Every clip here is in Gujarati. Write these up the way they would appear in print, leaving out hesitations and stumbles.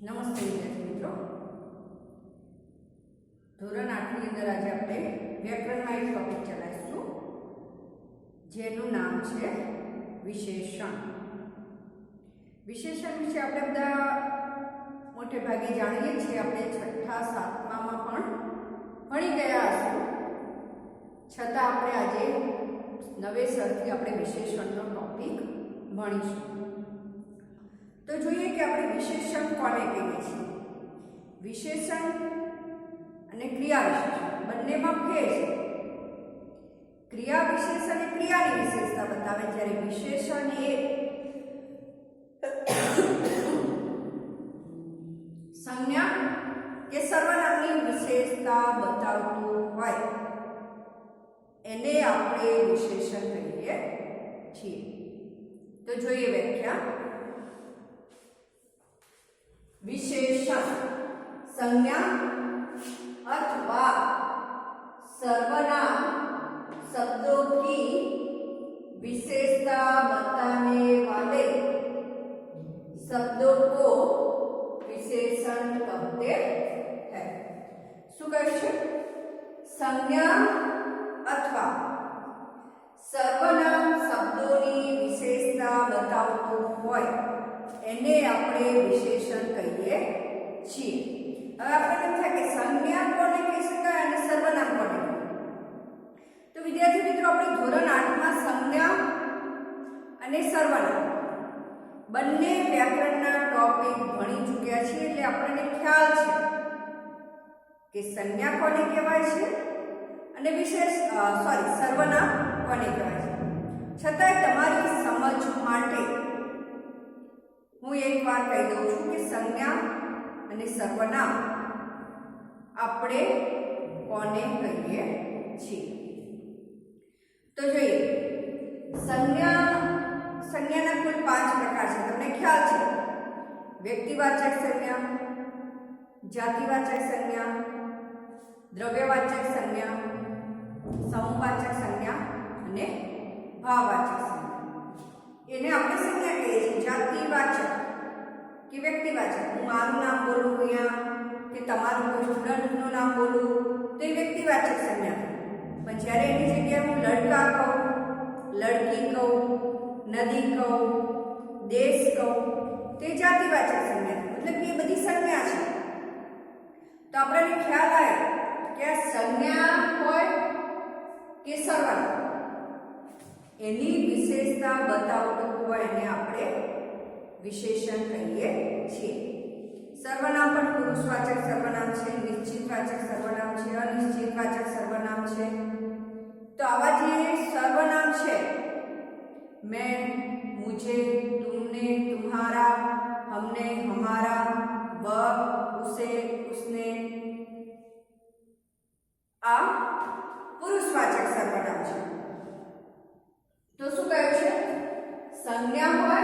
નમસ્તે વિદ્યાર્થી મિત્રો, ધોરણ 8 ની અંદર આજે આપણે વ્યાકરણમાં એક ટોપિક ચલાવીશું જેનું નામ છે વિશેષણ. વિશેષણ વિશે આપણે બધા મોટે ભાગે જાણીએ છીએ. આપણે 6ઠા 7મામાં પણ ભણી ગયા હશું, છતાં આપણે આજે નવેસરથી આપણે વિશેષણનો ટોપિક ભણીશું. તો જોઈએ કે આપણે વિશેષણ કોને કહીએ છીએ. વિશેષણ અને ક્રિયા વિશેષણ બંનેમાં ફેર છે. ક્રિયા વિશેષણ એ ક્રિયાની વિશેષતા બતાવે, જ્યારે વિશેષણ એ સંજ્ઞા કે સર્વનામની વિશેષતા બતાવતું હોય એને આપણે વિશેષણ કહીએ છીએ. તો જોઈએ વ્યાખ્યા. विशेषण संज्ञा अथवा सर्वनाम शब्दों की विशेषता बताने वाले शब्दों को विशेषण कहते हैं. શું કહે છે? સંજ્ઞા અથવા સર્વનામ શબ્દોની વિશેષતા બતાવતું હોય એને આપણે વિશેષણ કહીએ છીએ. હવે આપણે એમ થાય કે સંજ્ઞા કોને કહી શકાય અને સર્વનામ કોને કહેવાય? તો વિદ્યાર્થી મિત્રો, આપણે ધોરણ 8માં સંજ્ઞા અને સર્વનામ બંને વ્યાકરણના ટોપિક ભણી ચૂક્યા છીએ, એટલે આપણને ખ્યાલ છે કે સંજ્ઞા કોને કહેવાય છે અને સર્વનામ કોને કહેવાય છે. છતાંય તમારી સમજ માટે હું એક વાર કહી દઉં છું કે સંજ્ઞા અને સર્વનામ આપણે કોને કહીએ છીએ. તો જોઈએ, સંજ્ઞાના કુલ 5 પ્રકાર છે. તમને ખ્યાલ છે: વ્યક્તિવાચક સંજ્ઞા, જાતિવાચક સંજ્ઞા, દ્રવ્યવાચક સંજ્ઞા, સમૂહવાચક સંજ્ઞા અને ભાવવાચક સંજ્ઞા. એને આપણે સંજ્ઞા કહીએ છીએ. જાતિવાચક કે વ્યક્તિવાચક, હું મારું નામ બોલું અહીંયા કે તમારું કોઈ સ્ટુડન્ટનું નામ બોલું તો એ વ્યક્તિવાચક સંજ્ઞા. પણ જ્યારે એની જગ્યાએ હું લડકા કહું, લડકી કહું, નદી કહું, દેશ કહું તો એ જાતિવાચક સંજ્ઞા. મતલબ કે એ બધી સંજ્ઞા છે. તો આપણને ખ્યાલ આવે કે આ સંજ્ઞા હોય કે સર્વનામ, એની વિશેષતા બતાવતું હોય એને આપણે વિશેષણ કહીએ છીએ. સર્વનામ પણ પુરુષવાચક સર્વનામ છે, નિશ્ચિતવાચક સર્વનામ છે, અનિશ્ચિતવાચક સર્વનામ છે. તો આવા જે સર્વનામ છે, મેં, મુझे, तुमने, तुम्हारा, हमने, हमारा, वह, उसे, उसने, આ પુરુષવાચક સર્વનામ છે. તો શું કહ્યું છે? સંજ્ઞા હોય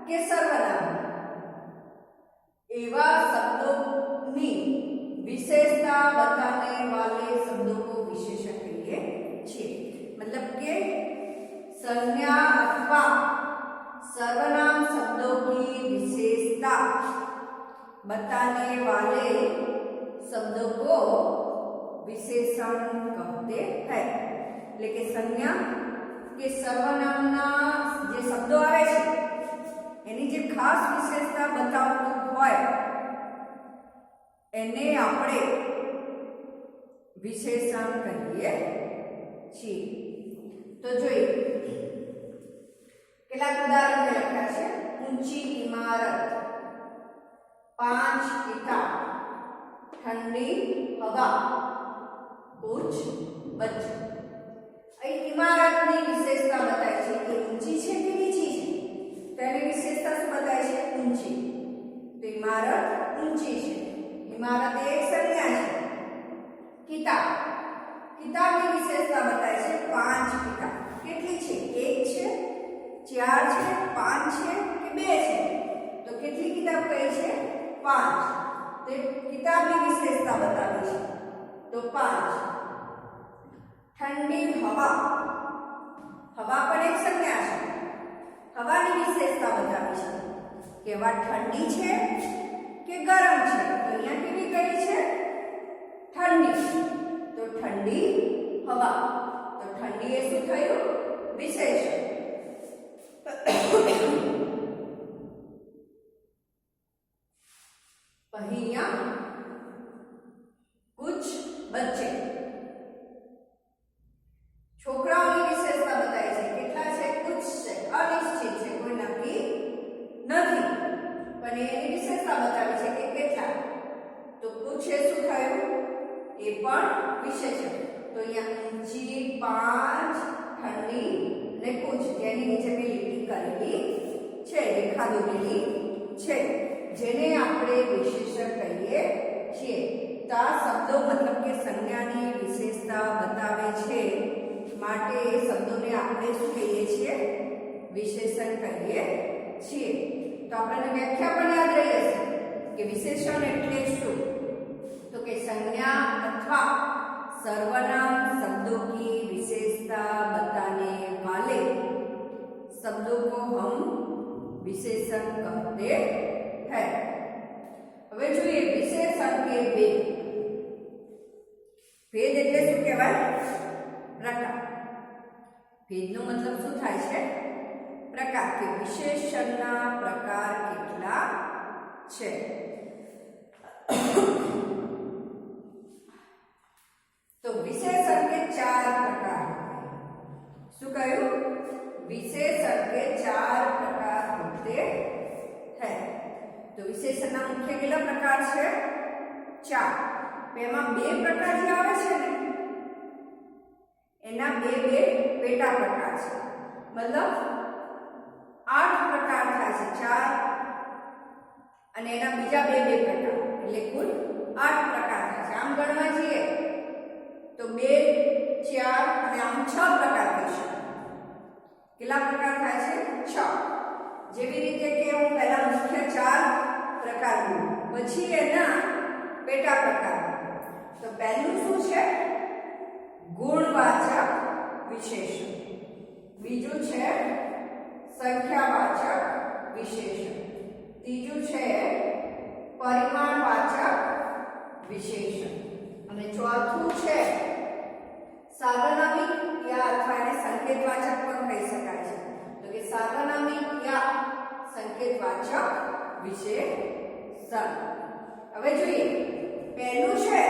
કે સર્વનામ એવા શબ્દોની વિશેષતા बताने वाले शब्दों को विशेषण कहिए છીએ. मतलब કે संज्ञा अथवा सर्वनाम शब्दों की विशेषता बताने वाले शब्दों को विशेषण कहते हैं. એટલે કે સંજ્ઞા કે સર્વનામના જે શબ્દો આવે છે એની જે ખાસ વિશેષતા બતાવતું હોય એને આપણે વિશેષણ કહીએ છીએ. તો જોઈએ, કેટલાક ઉદાહરણ લખ્યા છે. ઊંચી ઇમારત, 5 કિતાબ, ઠંડી હવા, कुछ बच्चे. અહીં ઇમારતની વિશેષતા બતાવી છે કે ઊંચી છે કે નીચી છે. તો એની વિશેષતા શું બતાવી છે? ઊંચી. તો ઇમારત ઊંચી છે. ઇમારત એક સંજ્ઞા છે. કિતાબ, કિતાબની વિશેષતા બતાવી છે 5 કિતાબ. કેટલી છે? 1 છે, 4 છે, 5 છે કે 2 છે? તો કેટલી કિતાબ કહી છે? 5. તો કિતાબની વિશેષતા બતાવે છે તો 5. ठंडी हवा, हवा पर एक संज्ञा है. हवानी विशेषता बतावी છે કે હવા ઠંડી છે કે ગરમ છે? તો અહીંયા કેવી કરી છે? ઠંડી. તો ઠંડી હવા. તો ઠંડી એ શું થયું? વિશેષણ. અહીંયા कुछ बच्चे છોકરાઓની વિશેષતા બતાવી છે. કેટલા છે? કુછ છે, અનિશ્ચિત છે, કોઈ નક્કી નથી, પણ એની વિશેષતા બતાવી છે કે કેટલા. તો કુછ એ શું થયું? એ પણ વિશેષણ. તો અહીંયા ઊંચી, 5, ઠંડી અને કુછ, જેની નીચે મેં લીટી કરેલી છે, રેખા દોરેલી છે, જેને આપણે વિશેષણ કહીએ છીએ. તો આ શબ્દો મતલબ કે સંજ્ઞાની વિશેષતા બતાવે છે, માટે એ શબ્દોને આપણે શું કહીએ છીએ? વિશેષણ કહીએ છીએ. તો આપણને વ્યાખ્યા પણ યાદ રહી હશે કે વિશેષણ એટલે શું? તો કે संज्ञा अथवा सर्वनाम शब्दों की विशेषता बताने वाले शब्दों को हम विशेषण कहते हैं. હવે જોઈએ વિશેષણ કે ભેદ. ભેદ એટલે શું કહેવાય? પ્રકાર. ભેદનો મતલબ શું થાય છે? પ્રકાર. કે વિશેષણના પ્રકાર કેટલા છે? तो विशेषण के 4 प्रकार होते हैं. શું કહ્યું? विशेषण के 4 प्रकार होते हैं. तो विशेषणના મુખ્ય કેટલા પ્રકાર છે? 4. એમાં 2 પ્રકાર જે આવે છે ને એના 2 પેટા પ્રકાર છે. મતલબ 8 પ્રકાર થાય છે. 4 અને એના બીજા 2 પ્રકાર, એટલે કુલ 8 પ્રકાર થાય છે. આમ ગણવા જઈએ તો 2, 4 અને આમ 6 પ્રકાર થશે. કેટલા પ્રકાર થાય છે? 6. જેવી રીતે કે હું પહેલા મુખ્ય 4 પ્રકાર લઉં, પછી એના પેટા પ્રકાર. તો પહેલું શું છે? ગુણવાચક વિશેષણ. બીજું છે સંખ્યાવાચક વિશેષણ. ત્રીજું છે પરિમાણવાચક વિશેષણ. અને ચોથું છે સાર્વનામિક યા અથવા એને સંકેતવાચક પણ કહી શકાય છે. તો કે સાર્વનામિક યા સંકેતવાચક વિશેષણ. હવે જોઈએ પહેલું છે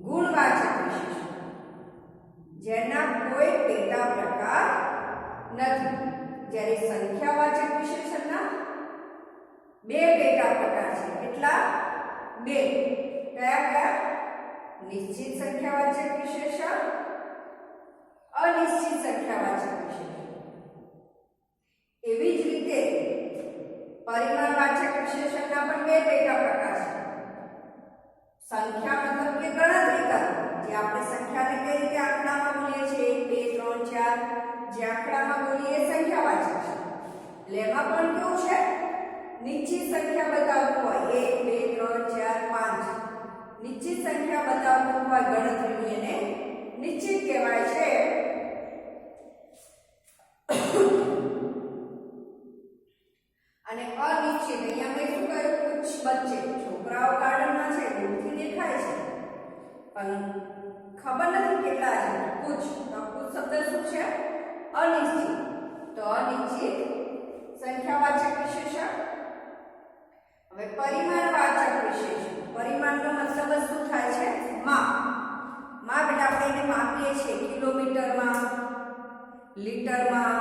ગુણવાચક વિશેષણ, જેના કોઈ પેટા પ્રકાર નથી. જ્યારે સંખ્યાવાચક વિશેષણના 2 પેટા પ્રકાર છે. કેટલા? 2. કયા કયા? નિશ્ચિત સંખ્યાવાચક વિશેષણ, અનિશ્ચિત સંખ્યાવાચક વિશેષણ. એવી જ રીતે પરિમાણવાચક વિશેષણના પણ 2 પેટા પ્રકાર છે. સંખ્યા મતલબ કે ગણતરી કરો, જે આપણે સંખ્યાને કઈ રીતે આંકડામાં બોલીએ છીએ 1, 2, 3, 4, જે આંકડામાં બોલીએ સંખ્યાવાચક છે. એટલે એમાં પણ કેવું છે? નિશ્ચિત સંખ્યા બતાવતું હોય 1, 2, 3, 4, 5. નિશ્ચિત સંખ્યા બતાવતું હોય ગણતરીનું એને નિશ્ચિત કહેવાય છે. અને અનિશ્ચિત અહીંયા મેં શું કહ્યું? કુછ બચ્ચે. છોકરાઓ ગાર્ડનમાં છે, દૂરથી દેખાય છે પણ ખબર નથી કેટલા છે. કુછ. તો કુછ શબ્દ શું છે? અનિશ્ચિત. તો અનિશ્ચિત સંખ્યાવાચક વિશેષણ. હવે પરિમાણવાચક વિશેષણ. પરિમાણનો મતલબ શું થાય છે? માપ. માપ એટલે આપણે એને માપીએ છીએ કિલોમીટરમાં, લીટરમાં.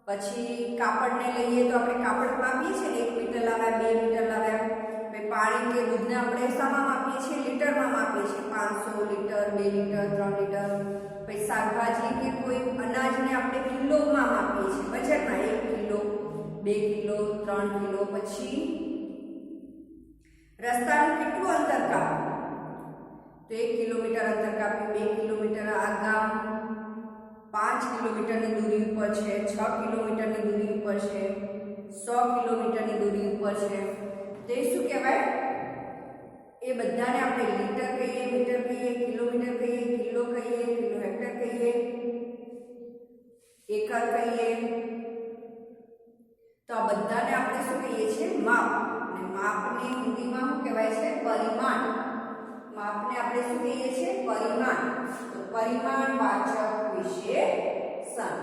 પછી કાપડને લઈએ તો આપણે કાપડ માપીએ છીએ ને 1 મીટર લાવ્યા, 2 મીટર લાવ્યા. પછી પાણી કે દૂધને આપણે શામાં માપીએ છીએ? લીટરમાં માપીએ છીએ. 500 લીટર, 2 લીટર, 3 લીટર. પછી શાકભાજી કે કોઈ અનાજને આપણે કિલોમાં માપીએ છીએ, વજનમાં 1 કિલો, 2 કિલો, 3 કિલો. પછી રસ્તાનું કેટલું અંતર કાપ્યું? તો 1 કિલોમીટર અંતર કાપ્યું. 2 કિલોમીટર આ ગામ 5 કિલોમીટરની દૂરી ઉપર છે, 6 કિલોમીટરની દૂરી ઉપર છે, 100 કિલોમીટરની દૂરી ઉપર છે. તે શું કહેવાય? એ બધાને આપણે લીટર કહીએ, મીટર કહીએ, કિલોમીટર કહીએ, કિલો કહીએ, કિલો હેક્ટર કહીએ, એકર કહીએ. તો આ બધાને આપણે શું કહીએ છીએ? માપ. અને માપને હિન્દીમાં શું કહેવાય છે? પરિમાણ. માપને આપણે શું કહીએ છીએ? પરિમાણ. તો પરિમાણવાચક વિશેષણ.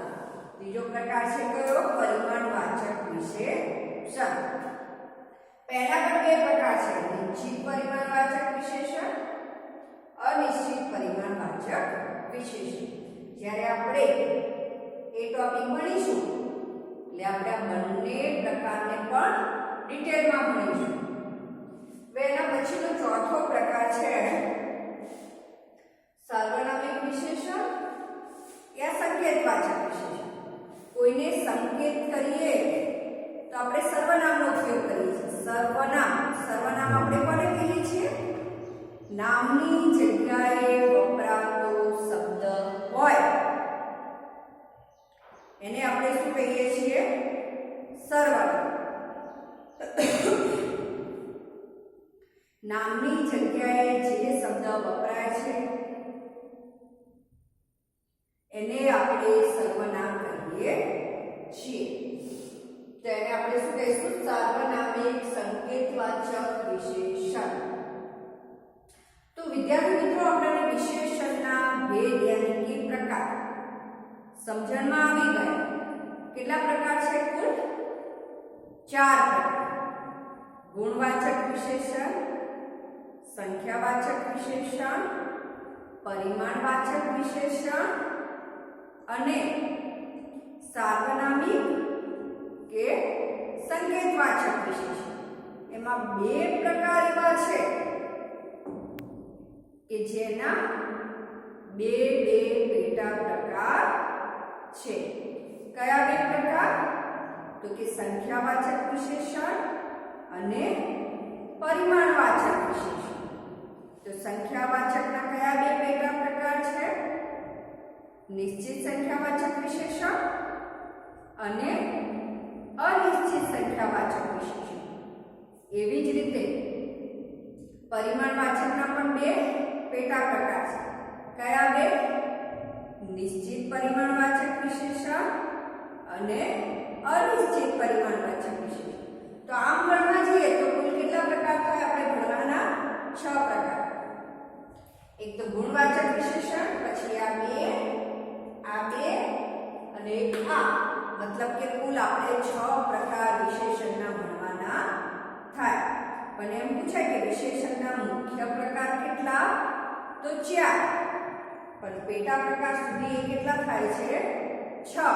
બીજો પ્રકાર છે કયો? પરિમાણવાચક વિશેષણ. પહેલા પણ બે પ્રકાર છે: નિશ્ચિત પરિમાણવાચક વિશેષણ, અનિશ્ચિત પરિમાણવાચક વિશેષણ. જ્યારે આપણે એ ટોપિક ભણીશું એટલે આપણે આ બંને પ્રકારને પણ ડિટેલમાં ભણીશું. હવે એના પછીનો ચોથો પ્રકાર છે સાર્વનામિક વિશેષણ યા સંકેતવાચક વિશેષણ. કોઈને સંકેત કરીએ તો આપણે સર્વનામનો ઉપયોગ કરીએ છીએ. સર્વનામ. સર્વનામ આપણે કોને કહીએ છીએ? નામની જગ્યાએ વપરાતો શબ્દ હોય એને આપણે શું કહીએ છીએ? સર્વનામ. નામની જગ્યાએ જે શબ્દ વપરાય છે એને આપણે સર્વનામ કહીએ છીએ. તો એને આપણે શું કહીશું? સાર્વનામિક સંકેતવાચક વિશેષણ. તો વિદ્યાર્થી મિત્રો, આપણને વિશેષણના ભેદ યાની કે પ્રકાર સમજણમાં આવી ગયા. કેટલા પ્રકાર છે? કુલ 4 પ્રકાર. ગુણવાચક વિશેષણ, સંખ્યાવાચક વિશેષણ, પરિમાણવાચક વિશેષણ અને સાર્વનામિક કે સંકેતવાચક વિશેષણ. એમાં 2 પ્રકાર એવા છે કે જેના બે પેટા પ્રકાર છે. કયા 2 પ્રકાર? તો કે સંખ્યાવાચક વિશેષણ અને પરિમાણવાચક વિશેષણ. તો સંખ્યાવાચકના કયા 2 પેટા પ્રકાર છે? નિશ્ચિત સંખ્યાવાચક વિશેષણ અને અનિશ્ચિત સંખ્યાવાચક વિશેષણ. એવી જ રીતે પરિમાણવાચકના પણ 2 પેટા પ્રકાર છે. કયા 2? નિશ્ચિત પરિમાણવાચક વિશેષણ અને અનિશ્ચિત પરિમાણવાચક વિશેષણ. તો આમ ગણવા જઈએ તો કુલ કેટલા પ્રકાર થાય? આપણે ભણવાના 6 પ્રકાર. એક તો ગુણવાચક વિશેષણ, પછી આ 2 અને એક આ. મતલબ કે કુલ આપણે 6 પ્રકાર વિશેષણના ભણવાના થાય. પણ એમ પૂછાય કે વિશેષણના મુખ્ય પ્રકાર કેટલા? તો 4. પણ પેટા પ્રકાર સુધી એ કેટલા થાય છે? 6.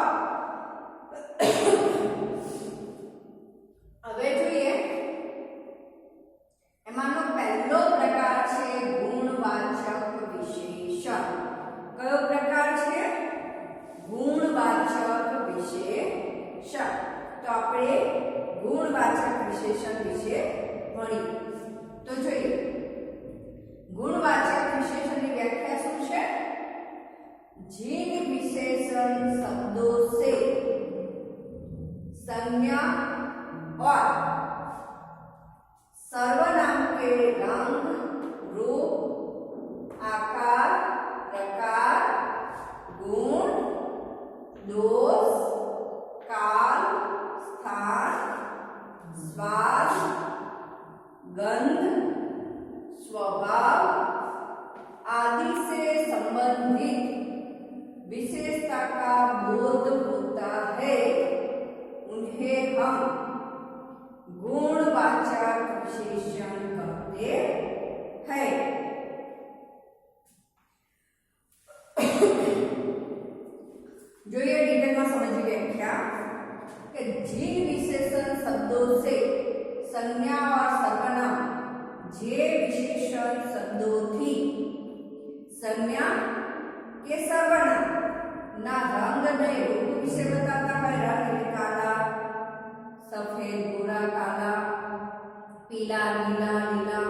હવે જોઈએ એમાંનો પહેલો પ્રકાર છે ગુણવાચક વિશેષણ. કયો પ્રકાર છે? ગુણવાચક વિશેષણ. તો આપણે ગુણવાચક વિશેષણ વિશે ભણીએ. તો જોઈએ ગુણવાચક વિशेषण व्याख्या શું છે? जिन विशेषण शब्दों से संज्ञा और सर्वनाम के रंग, रूप, आकार, प्रकार, गुण, दोष, काल, स्थान, स्वाद, गंध, स्वभाव आदि से संबंधित विशेषता का बोध होता है, उन्हें हम गुणवाचक विशेषण कहते हैं. जो ये डिटेल में समझिए व्याख्या कि जिन विशेषण शब्दों से संज्ञा और सर्वनाम जे विशेषण शब्दों थी संज्ञा के सर्वनाम ना रंग ने रूप विषय बताता है. रंग काला, सफेद, भूरा, काला, पीला, नीला, नीला,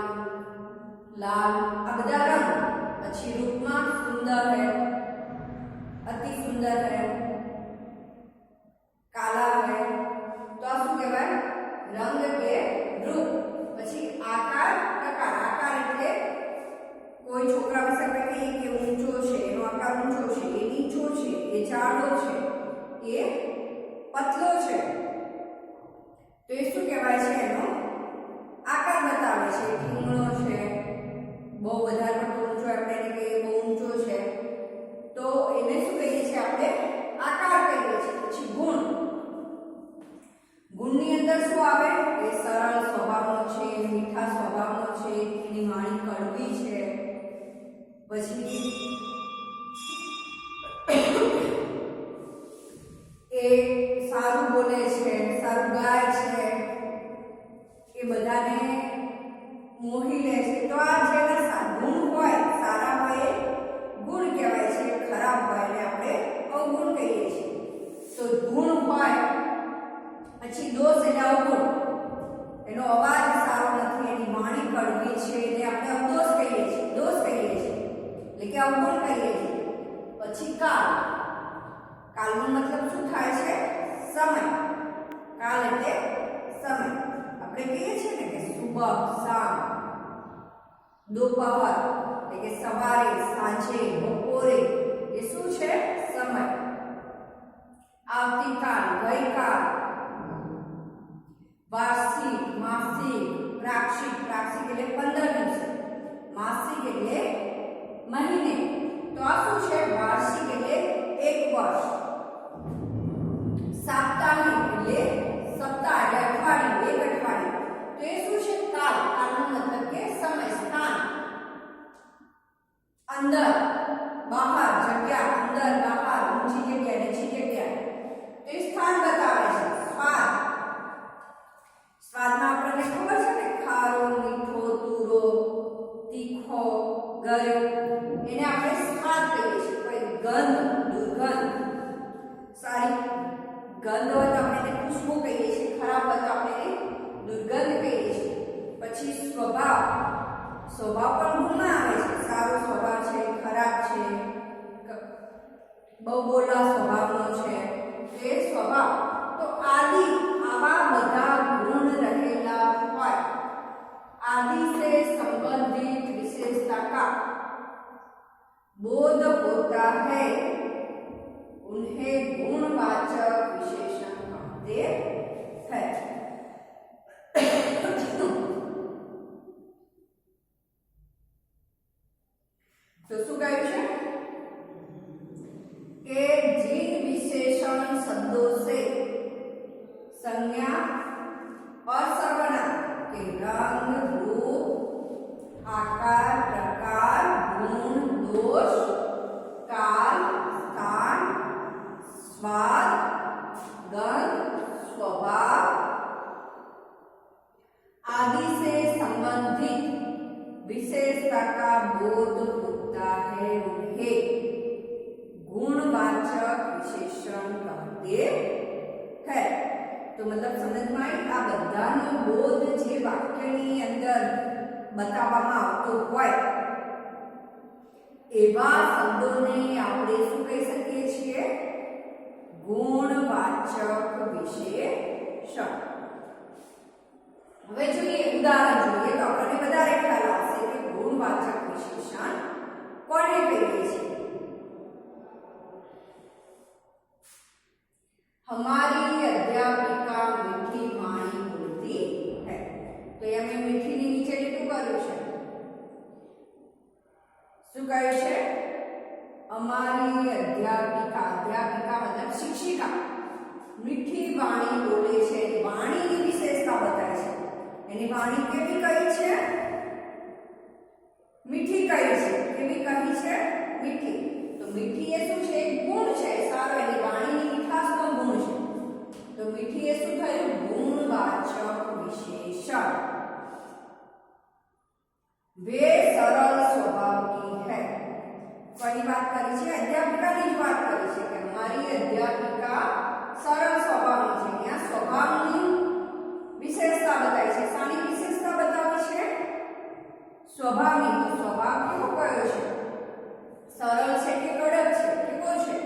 लाल, आ बधा रंग. पछी रूप में सुंदर है, अति सुंदर है, काला है. तो आ शू कहेवाय? रंग के रूप. पछी आकार, प्रकार. आकार एटले कोई छोकरा विषय कहीए कि ऊंचो छे, एनो आकार ऊंचो छे, ए नीचो छे, ए जाडो छे, ए पतलो छे. વાણી કડવી છે, પછી એ સારું બોલે છે, સારું ગાય છે, એ બધાને મોહી લે છે. તો આ જેના ગુણ હોય, સારા હોય એ ગુણ કહેવાય છે, ખરાબ હોય એટલે આપણે અવગુણ કહીએ છીએ. તો ગુણ હોય પછી દોષ એટલે અવગુણ, એનો અવાજ સારો નથી, એની વાણી કડવી છે, એને આપણે અવદોષ કહીએ છીએ, દોષ કહીએ છીએ, એટલે કે અવગુણ કહીએ છીએ. પછી કાળ, કાળનો મતલબ શું થાય છે? સમય. કાળ એટલે સમય. આપણે કહીએ છીએ ને કે સુબહ, શામ, दोपहर એટલે કે સવારે, સાંજે, બપોરે, એ શું છે? સમય. આવતીકાલ, ગઈકાલ, વાર્ષિક, માસિક, પ્રાક્ષિક, પ્રાક્ષિક એટલે 15 દિવસ, માસિક એટલે મહિને. તો આ શું છે? વાર્ષિક એટલે 1 વર્ષ, સાપ્તાહિક એટલે સપ્તાહ એટલે અઠવાડિયું, 1 અઠવાડિયું. તો એ શું છે? કાળ. કાળનો મતલબ કે સમય, સ્થાન, અંદર, બહાર, જગ્યા, અંદર, બહાર, ઊંચી જગ્યા, નીચી જગ્યા, તો એ સ્થાન બતાવે છે. સ્વાદ, સ્વાદમાં આપણને ખબર છે ને, ખારો, મીઠો, તુરો, તીખો, ગરમ, એને આપણે સ્વાદ કહીએ છીએ. કોઈ ગંધ, દુર્ગંધ, સારી ગંધ હોય તો આપણે એને ખુશ્બુ કહીએ છીએ, ખરાબ હોય તો આપણે એને દુર્ગંધ કહીએ છીએ. પછી સ્વભાવ, સ્વભાવ પણ ગુણમાં આવે છે. સારો સ્વભાવ છે, ખરાબ છે, બહુ બોલા સ્વભાવનો છે, તે સ્વભાવ. તો આદિ, આવા બધા ગુણ રહેલા હોય. आदि से संबंधित विशेषता का बोध होता है, उन्हें गुणवाचक विशेषण कहते हैं. तो શું કહ્યું છે કે जिन विशेषण शब्दों से संज्ञा और सर्वनाम के रंग, रूप, आकार, प्रकार, गुण, दोष, काल, स्थान, स्वाद, गंध, स्वभाव आदि से संबंधित विशेषता का बोध होता है, उन्हें गुणवाचक विशेषण कहते हैं. तो मतलब समझ में आई, आ बधानो बोध जे वाक्यनी अंदर बताववामां आवतो होय एवा शब्दोने आपणे शुं कही सकीए छीए? गुणवाचक विशेषण. હવે જોઈએ ઉદાહરણ જોઈએ તો આપણને વધારે ખ્યાલ આવશે કે ગુણવાચક વિશેષણ કોને કહીએ છીએ. हमारी अध्यापिका मीठी वाणी बोलती है. तो ये मैं मीठी ની નીચે લીધું કર્યું છે. શું કહ્યું છે? અમારી અધ્યાપિકા, અધ્યાપિકા મતલબ શિક્ષિકા, મીઠી વાણી બોલે છે. વાણીની વિશેષતા બતાવે છે. એની વાણી કેવી કહી છે? મીઠી કહી છે. કેવી કહી છે? મીઠી. તો મીઠી એ શું છે? ગુણ છે, સારો. એની વાણીની મીઠાશનો ગુણ છે. તો મીઠી એ શું થયું? ગુણવાચક विशेषण. वे सरल स्वभाव की है. कोई बात करी છે? અધ્યાપિકાની જ વાત કરી છે કે અમારી અધ્યાપિકા સરળ સ્વભાવની છે. અહીંયા સ્વભાવની વિશેષતા બતાવી છે. શાની વિશેષતા બતાવી છે? સ્વભાવની. તો સ્વભાવ કેવો કયો છે? સરળ છે કે કડક છે? કેવો છે?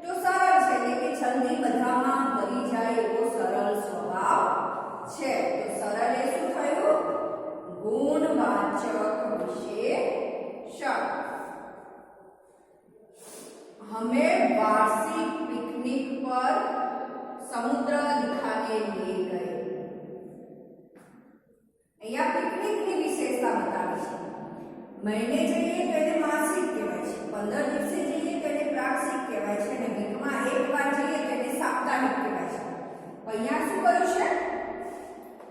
તો સરળ છે, એટલે કે જલ્દી બધામાં ભરી જાય એવો સરળ સ્વભાવ છે. તો સરળ એ શું થયું? गुणवाचक विशेषण. हमें वार्षिक पिकनिक पर समुद्र दिखाने ले गए. અહીંયા પિકનિકની વિશેષતા બતાવી છે. મહિને જઈએ તો એને માસિક કહેવાય છે, 15 દિવસે જઈએ તો એને પ્રાક્ષિક કહેવાય છે, અને વીકમાં એકવાર જઈએ તો એને સાપ્તાહિક કહેવાય છે. અહીંયા શું કર્યું છે?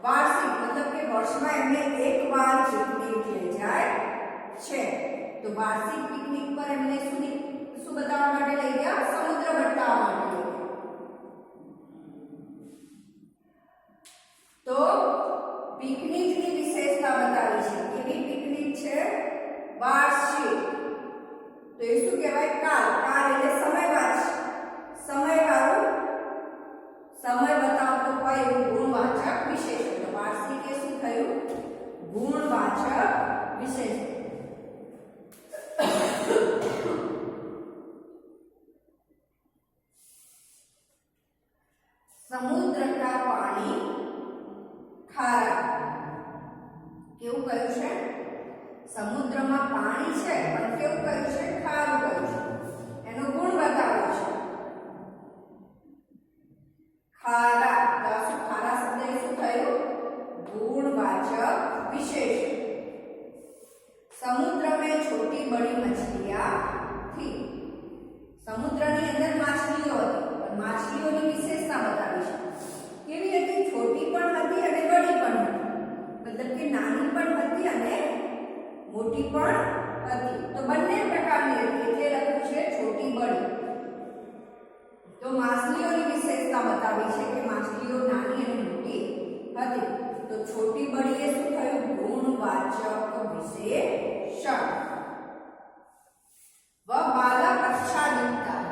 વાર્ષિક, मतलब કે વર્ષમાં એમને એકવાર પિકનિક લઈ જાય તો વાર્ષિક પિકનિક પર એમને શું બતાવવા માટે લઈ ગયા? સમુદ્ર બતાવવા માટે લઈ ગયા. તો પિકનિકની વિશેષતા બતાવી છે. કેવી પિકનિક છે? વાર્ષિક. તો એ શું કહેવાય? કાળ. કાળ એટલે સમયવાચક. સમયવાળું સમય બતાવતું હોય એવું ગુણવાચક વિશેષણ. તો વાર્ષિક એ શું થયું? गुणवाचक विशेषण. समुद्र का पानी खारा. केवुं कह्युं छे? समुद्रमा पाणी छे पण केवुं कह्युं छे? खारुं कह्युं छे. एनो गुण बताव्यो छे खारा. तो आ शुं खारा शब्द ए शुं थयुं? गुणवाचक विशेषण. समुद्र में छोटी बड़ी मछलियां थी. समुद्रनी अंदर माछलीओ हती पण माछलीओनी विशेषता बतावी छे. केवी हती? छोटी पण हती अने बड़ी पण हती. मतलब के नानी पण हती अने मोटी पण हती. तो बंने प्रकारनी हती એટલે લખ્યું છે छोटी बड़ी. तो माछलीओनी विशेषता बतावी छे के माछलीओ नानी अने मोटी हती. तो छोटी बड़ी ए शुं थयुं? गुणवाचक विशेषण. वह बालक अच्छा दिखता है.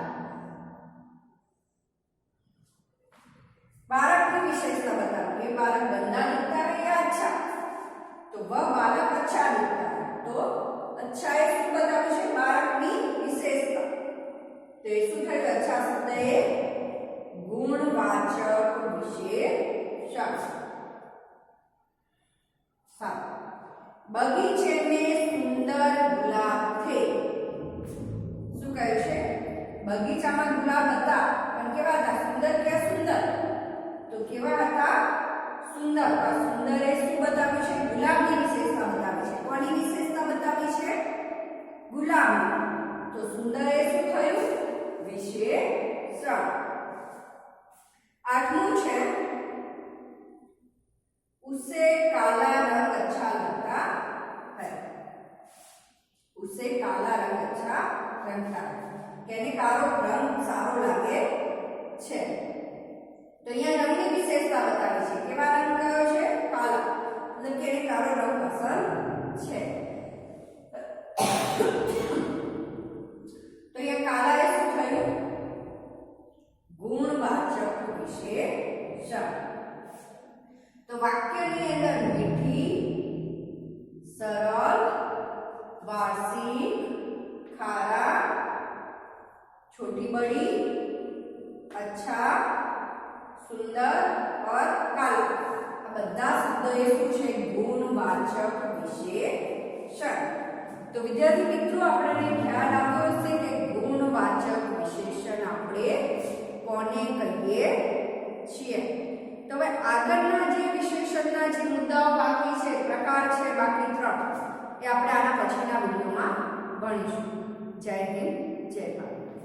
बालक की विशेषता बताओ. ये बालक गंदा दिखता है या अच्छा? तो वह बालक अच्छा दिखता है. तो अच्छा ए शुं बताव्युं छे? बालकनी विशेषता. तो ए शुं थयुं? अच्छा शब्द ए गुणवाचक विशेषण. बगीचे में सुंदर गुलाब थे. શું કહે છે? બગીચામાં ગુલાબ હતા પણ કેવા હતા? સુંદર કે સુંદર? તો કેવા હતા? સુંદર. આ સુંદર એ શું બતાવ્યું છે? ગુલાબની વિશેષતા બતાવી છે. કોની વિશેષતા બતાવી છે? ગુલાબની. તો સુંદર એ શું થયું? વિશેષણ. આઠમું છે उसे काला रंग अच्छा लगता है. उसे काला रंग अच्छा लगता है. केने काळो रंग सारो लागे छे. तो अहींया रंगनी विशेषता बतावी छे. केवा रंग कयो छे? काला. मतलब केने काळो रंग पसंद छे. तो अहींया काला ए शुं थयुं? गुणवाचक विशेषण. तो वाक्यनी अंदर मीठी, सरल, वार्षिक, खारा, छोटी बड़ी, अच्छा, सुंदर और काला आ बधा शब्दों ए शुं छे? गुणवाचक विशेषण. तो विद्यार्थी मित्रों आपणे ख्याल આવ્યો હશે કે ગુણવાચક વિશેષણ આપણે કોને કહીએ છીએ. तो હવે આગળના જે વિશેષણના જે મુદ્દાઓ બાકી છે, પ્રકાર છે બાકી 3, એ આપણે આના પછીના વિડિયોમાં ભણીશું. જય હિન્દ, જય ભારત.